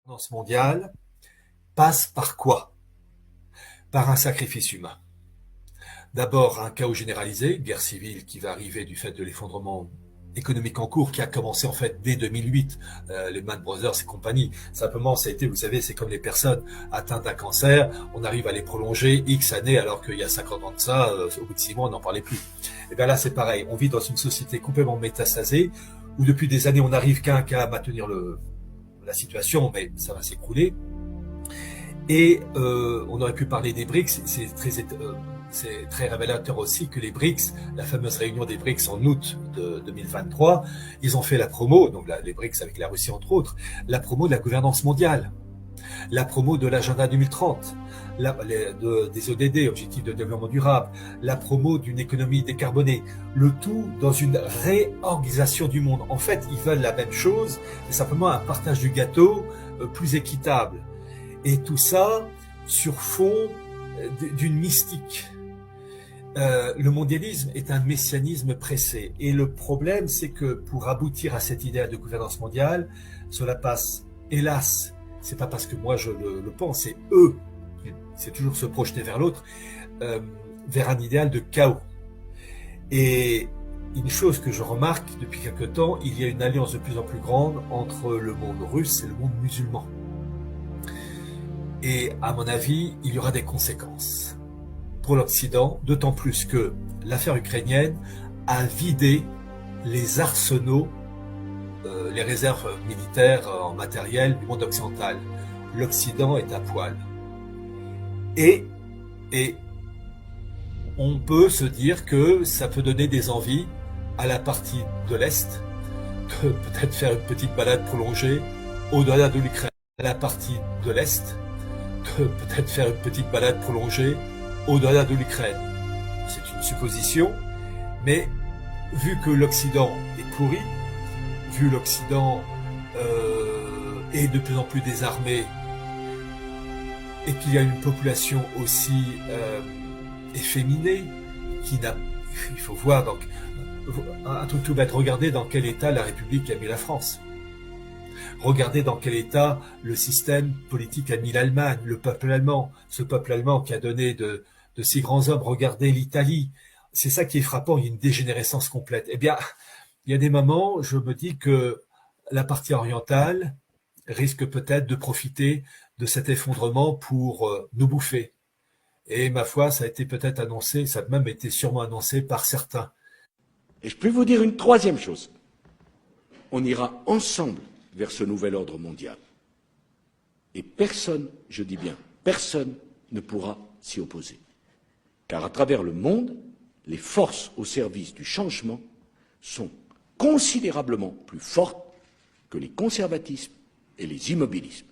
Gouvernance mondiale passe par quoi? Par un sacrifice humain. D'abord, un chaos généralisé, une guerre civile qui va arriver du fait de l'effondrement économique en cours qui a commencé en fait dès 2008, les Lehman Brothers et compagnie. Simplement, ça a été, vous savez, c'est comme les personnes atteintes d'un cancer, on arrive à les prolonger X années alors qu'il y a 50 ans de ça, au bout de 6 mois, on n'en parlait plus. Et bien là, c'est pareil, on vit dans une société complètement métastasée où depuis des années, on n'arrive qu'à maintenir la situation, mais ça va s'écrouler. Et on aurait pu parler des BRICS, c'est très révélateur aussi que les BRICS, la fameuse réunion des BRICS en août de 2023, ils ont fait la promo, donc les BRICS avec la Russie entre autres, la promo de la gouvernance mondiale, la promo de l'agenda 2030, des ODD, Objectifs de développement durable, la promo d'une économie décarbonée, le tout dans une réorganisation du monde. En fait, ils veulent la même chose, mais simplement un partage du gâteau plus équitable. Et tout ça sur fond d'une mystique. Le mondialisme est un messianisme pressé. Et le problème, c'est que pour aboutir à cette idée de gouvernance mondiale, cela passe, hélas, c'est pas parce que moi je le pense, c'est eux, c'est toujours se projeter vers l'autre, vers un idéal de chaos. Et une chose que je remarque depuis quelque temps, il y a une alliance de plus en plus grande entre le monde russe et le monde musulman. Et à mon avis, il y aura des conséquences pour l'Occident, d'autant plus que l'affaire ukrainienne a vidé les arsenaux, les réserves militaires en matériel du monde occidental. L'Occident est à poil. Et on peut se dire que ça peut donner des envies à la partie de l'Est de peut-être faire une petite balade prolongée au-delà de l'Ukraine. À la partie de l'Est de peut-être faire une petite balade prolongée au-delà de l'Ukraine. C'est une supposition, mais vu que l'Occident est pourri, vu l'Occident est de plus en plus désarmé et qu'il y a une population aussi efféminée, il faut voir, donc, un truc tout bête, regardez dans quel état la République a mis la France. Regardez dans quel état le système politique a mis l'Allemagne, le peuple allemand, ce peuple allemand qui a donné de si grands hommes. Regardez l'Italie. C'est ça qui est frappant, il y a une dégénérescence complète. Eh bien, il y a des moments, je me dis que la partie orientale risque peut-être de profiter de cet effondrement pour nous bouffer. Et ma foi, ça a été peut-être annoncé, ça a même été sûrement annoncé par certains. Et je peux vous dire une troisième chose. On ira ensemble vers ce nouvel ordre mondial. Et personne, je dis bien, personne ne pourra s'y opposer. Car à travers le monde, les forces au service du changement sont considérablement plus fortes que les conservatismes et les immobilismes.